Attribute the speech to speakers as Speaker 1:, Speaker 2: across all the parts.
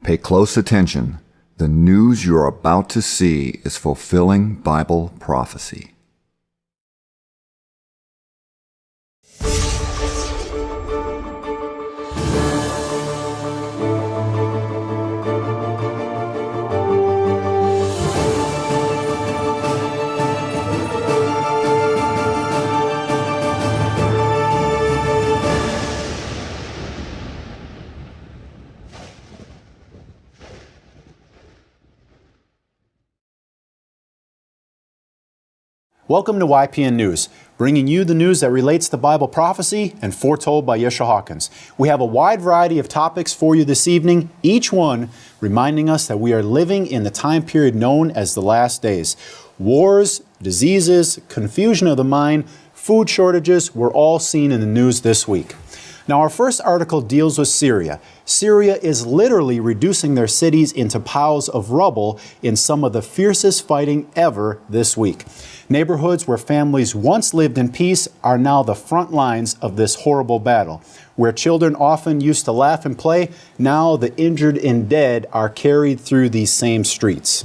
Speaker 1: Pay close attention. The news you're about to see is fulfilling Bible prophecy.
Speaker 2: Welcome to YPN News, bringing you the news that relates to Bible prophecy and foretold by Yeshua Hawkins. We have a wide variety of topics for you this evening, each one reminding us that we are living in the time period known as the last days. Wars, diseases, confusion of the mind, food shortages were all seen in the news this week. Now, our first article deals with Syria. Syria is literally reducing their cities into piles of rubble in some of the fiercest fighting ever this week. Neighborhoods where families once lived in peace are now the front lines of this horrible battle. Where children often used to laugh and play, now the injured and dead are carried through these same streets.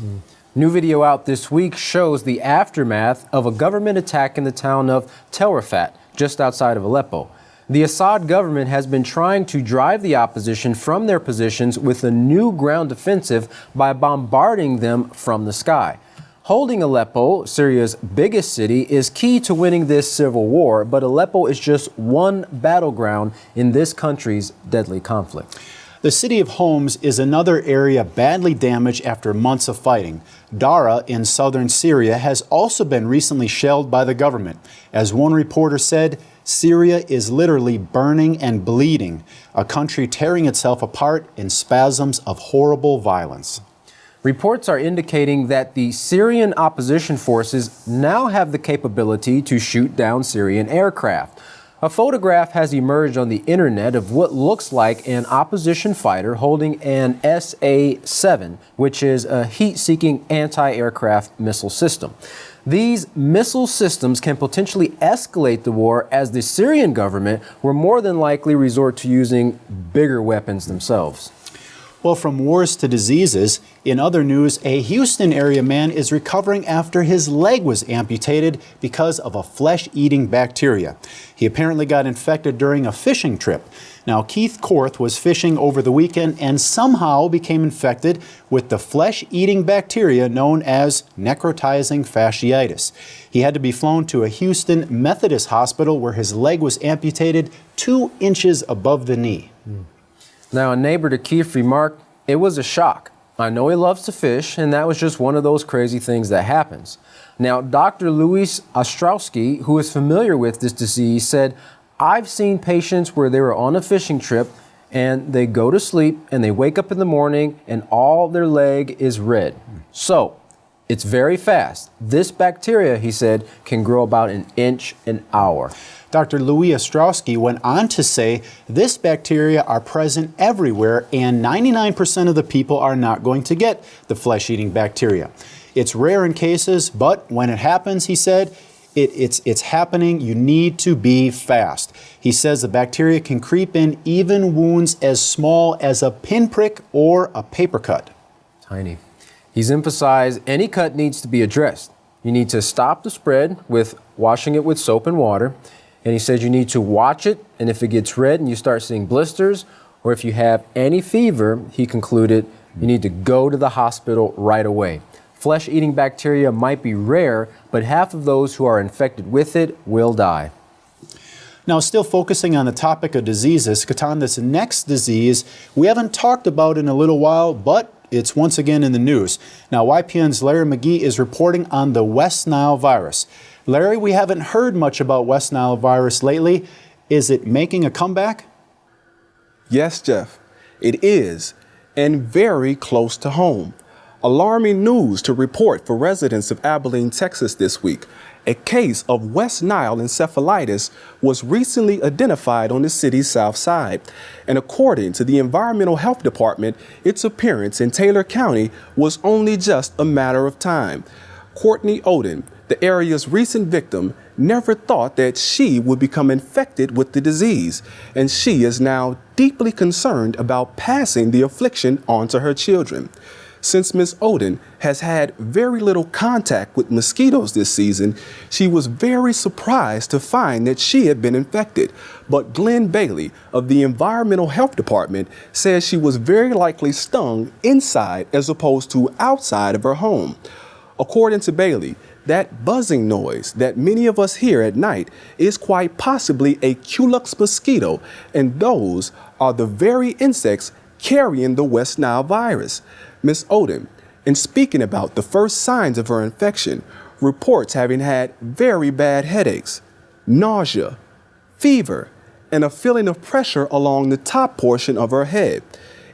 Speaker 3: New video out this week shows the aftermath of a government attack in the town of Tel Rifat, just outside of Aleppo. The Assad government has been trying to drive the opposition from their positions with a new ground offensive by bombarding them from the sky. Holding Aleppo, Syria's biggest city, is key to winning this civil war, but Aleppo is just one battleground in this country's deadly conflict.
Speaker 2: The city of Homs is another area badly damaged after months of fighting. Dara in southern Syria has also been recently shelled by the government. As one reporter said, Syria is literally burning and bleeding, a country tearing itself apart in spasms of horrible violence.
Speaker 3: Reports are indicating that the Syrian opposition forces now have the capability to shoot down Syrian aircraft. A photograph has emerged on the internet of what looks like an opposition fighter holding an SA-7, which is a heat-seeking anti-aircraft missile system. These missile systems can potentially escalate the war, as the Syrian government will more than likely resort to using bigger weapons themselves.
Speaker 2: Well, from wars to diseases, in other news, a Houston area man is recovering after his leg was amputated because of a flesh-eating bacteria. He apparently got infected during a fishing trip. Now, Keith Korth was fishing over the weekend and somehow became infected with the flesh-eating bacteria known as necrotizing fasciitis. He had to be flown to a Houston Methodist hospital where his leg was amputated 2 inches above the knee.
Speaker 3: Now, a neighbor to Keith remarked, "It was a shock. I know he loves to fish, and that was just one of those crazy things that happens." Now, Dr. Louis Ostrowski, who is familiar with this disease, said, "I've seen patients where they were on a fishing trip and they go to sleep and they wake up in the morning and all their leg is red. So, it's very fast. This bacteria," he said, "can grow about an inch an hour."
Speaker 2: Dr. Louis Ostrowski went on to say this bacteria are present everywhere and 99% of the people are not going to get the flesh-eating bacteria. It's rare in cases, but when it happens, he said, it's happening. You need to be fast. He says the bacteria can creep in even wounds as small as a pinprick or a paper cut.
Speaker 3: Tiny. He's emphasized any cut needs to be addressed. You need to stop the spread with washing it with soap and water. And he said you need to watch it, and if it gets red and you start seeing blisters, or if you have any fever, he concluded, you need to go to the hospital right away. Flesh-eating bacteria might be rare, but half of those who are infected with it will die.
Speaker 2: Now, still focusing on the topic of diseases, Katan, this next disease we haven't talked about in a little while, but it's once again in the news. Now, YPN's Larry McGee is reporting on the West Nile virus. Larry, we haven't heard much about West Nile virus lately. Is it making a comeback?
Speaker 4: Yes, Jeff, it is, and very close to home. Alarming news to report for residents of Abilene, Texas this week. A case of West Nile encephalitis was recently identified on the city's south side. And according to the Environmental Health Department, its appearance in Taylor County was only just a matter of time. Courtney Oden, The area's recent victim never thought that she would become infected with the disease, and she is now deeply concerned about passing the affliction on to her children. Since Ms. Oden has had very little contact with mosquitoes this season, she was very surprised to find that she had been infected. But Glenn Bailey of the Environmental Health Department says she was very likely stung inside as opposed to outside of her home. According to Bailey, that buzzing noise that many of us hear at night is quite possibly a Culex mosquito, and those are the very insects carrying the West Nile virus. Ms. Oden, in speaking about the first signs of her infection, reports having had very bad headaches, nausea, fever, and a feeling of pressure along the top portion of her head.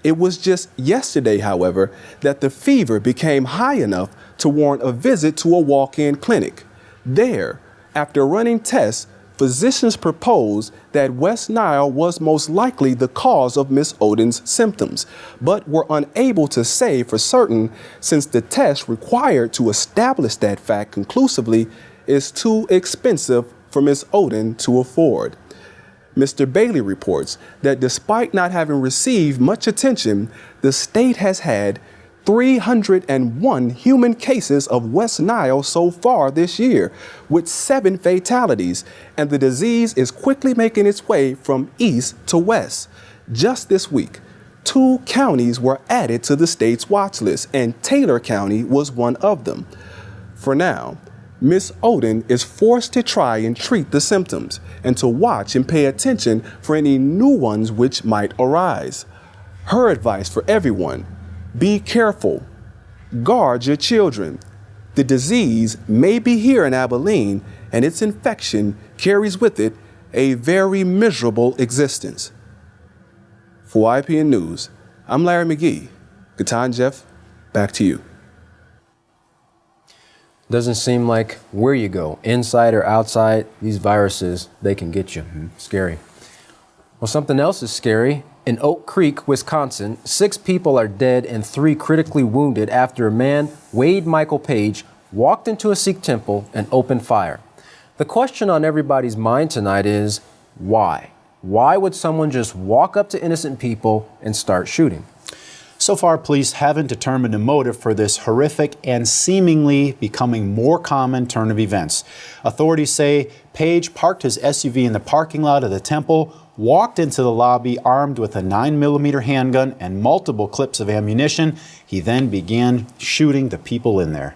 Speaker 4: It was just yesterday, however, that the fever became high enough to warrant a visit to a walk-in clinic. There, after running tests, physicians proposed that West Nile was most likely the cause of Ms. Oden's symptoms, but were unable to say for certain since the test required to establish that fact conclusively is too expensive for Ms. Oden to afford. Mr. Bailey reports that despite not having received much attention, the state has had 301 human cases of West Nile so far this year, with 7 fatalities, and the disease is quickly making its way from east to west. Just this week, 2 counties were added to the state's watch list, and Taylor County was one of them. For now, Ms. Oden is forced to try and treat the symptoms and to watch and pay attention for any new ones which might arise. Her advice for everyone: be careful. Guard your children. The disease may be here in Abilene, and its infection carries with it a very miserable existence. For YPN News, I'm Larry McGee. Gatan Jeff, back to you.
Speaker 3: Doesn't seem like where you go, inside or outside, these viruses, they can get you. Scary. Well, something else is scary. In Oak Creek, Wisconsin, 6 people are dead and 3 critically wounded after a man, Wade Michael Page, walked into a Sikh temple and opened fire. The question on everybody's mind tonight is, why? Why would someone just walk up to innocent people and start shooting?
Speaker 2: So far, police haven't determined a motive for this horrific and seemingly becoming more common turn of events. Authorities say Page parked his SUV in the parking lot of the temple, walked into the lobby armed with a 9mm handgun and multiple clips of ammunition. He then began shooting the people in there.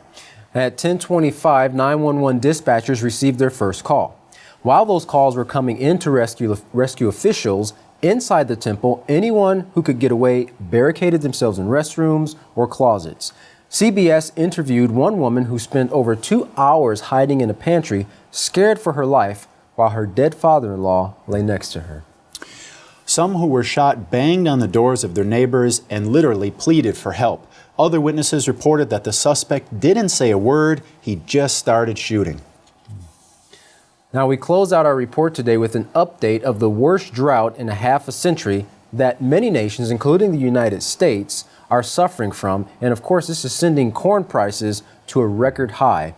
Speaker 3: At 10:25, 911 dispatchers received their first call. While those calls were coming in to rescue officials, inside the temple, anyone who could get away barricaded themselves in restrooms or closets. CBS interviewed one woman who spent over 2 hours hiding in a pantry, scared for her life, while her dead father-in-law lay next to her.
Speaker 2: Some who were shot banged on the doors of their neighbors and literally pleaded for help. Other witnesses reported that the suspect didn't say a word, he just started shooting.
Speaker 3: Now we close out our report today with an update of the worst drought in a half a century that many nations, including the United States, are suffering from. And of course, this is sending corn prices to a record high.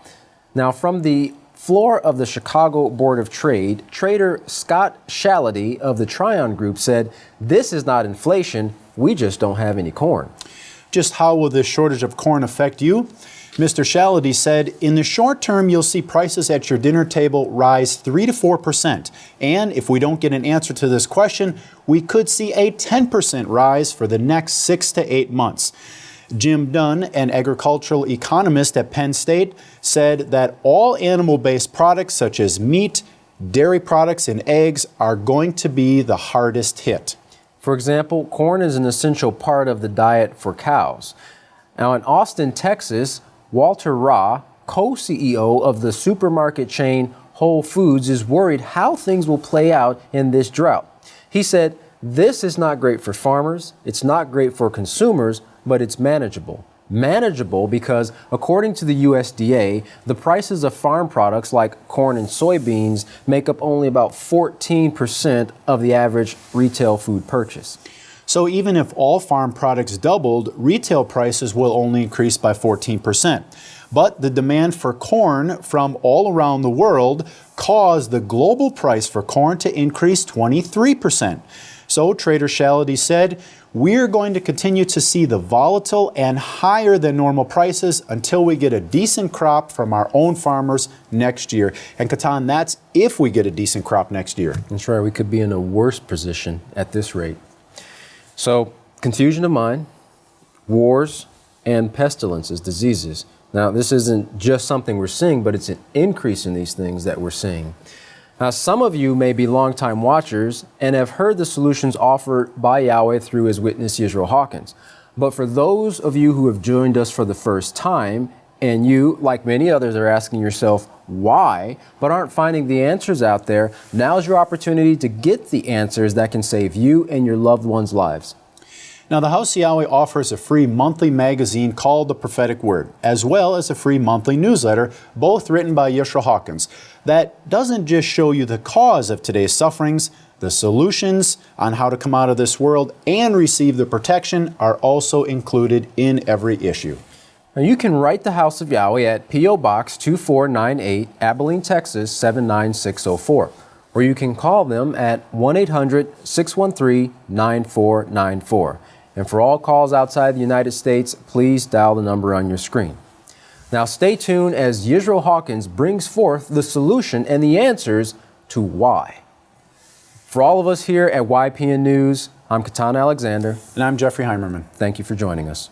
Speaker 3: Now, from the floor of the Chicago Board of Trade, trader Scott Shality of the Tryon Group said, "This is not inflation, we just don't have any corn."
Speaker 2: Just how will this shortage of corn affect you? Mr. Shality said, in the short term, you'll see prices at your dinner table rise 3 to 4%. And if we don't get an answer to this question, we could see a 10% rise for the next 6 to 8 months. Jim Dunn, an agricultural economist at Penn State, said that all animal-based products such as meat, dairy products, and eggs are going to be the hardest hit.
Speaker 3: For example, corn is an essential part of the diet for cows. Now, in Austin, Texas, Walter Ra, co-CEO of the supermarket chain Whole Foods, is worried how things will play out in this drought. He said, "This is not great for farmers, it's not great for consumers, but it's manageable." Manageable because, according to the USDA, the prices of farm products like corn and soybeans make up only about 14% of the average retail food purchase.
Speaker 2: So even if all farm products doubled, retail prices will only increase by 14%. But the demand for corn from all around the world caused the global price for corn to increase 23%. So Trader Shality said, we're going to continue to see the volatile and higher than normal prices until we get a decent crop from our own farmers next year. And Katan, that's if we get a decent crop next year.
Speaker 3: That's right. We could be in a worse position at this rate. So, confusion of mind, wars, and pestilences, diseases. Now, this isn't just something we're seeing, but it's an increase in these things that we're seeing. Now, some of you may be longtime watchers and have heard the solutions offered by Yahweh through his witness, Yisrael Hawkins. But for those of you who have joined us for the first time, and you, like many others, are asking yourself why, but aren't finding the answers out there, now's your opportunity to get the answers that can save you and your loved ones' lives.
Speaker 2: Now, the House of Yahweh offers a free monthly magazine called The Prophetic Word, as well as a free monthly newsletter, both written by Yisrael Hawkins, that doesn't just show you the cause of today's sufferings. The solutions on how to come out of this world and receive the protection are also included in every issue.
Speaker 3: Now, you can write the House of Yahweh at P.O. Box 2498, Abilene, Texas 79604. Or you can call them at 1-800-613-9494. And for all calls outside the United States, please dial the number on your screen. Now stay tuned as Yisrael Hawkins brings forth the solution and the answers to why. For all of us here at YPN News, I'm Katan Alexander.
Speaker 2: And I'm Jeffrey Heimerman.
Speaker 3: Thank you for joining us.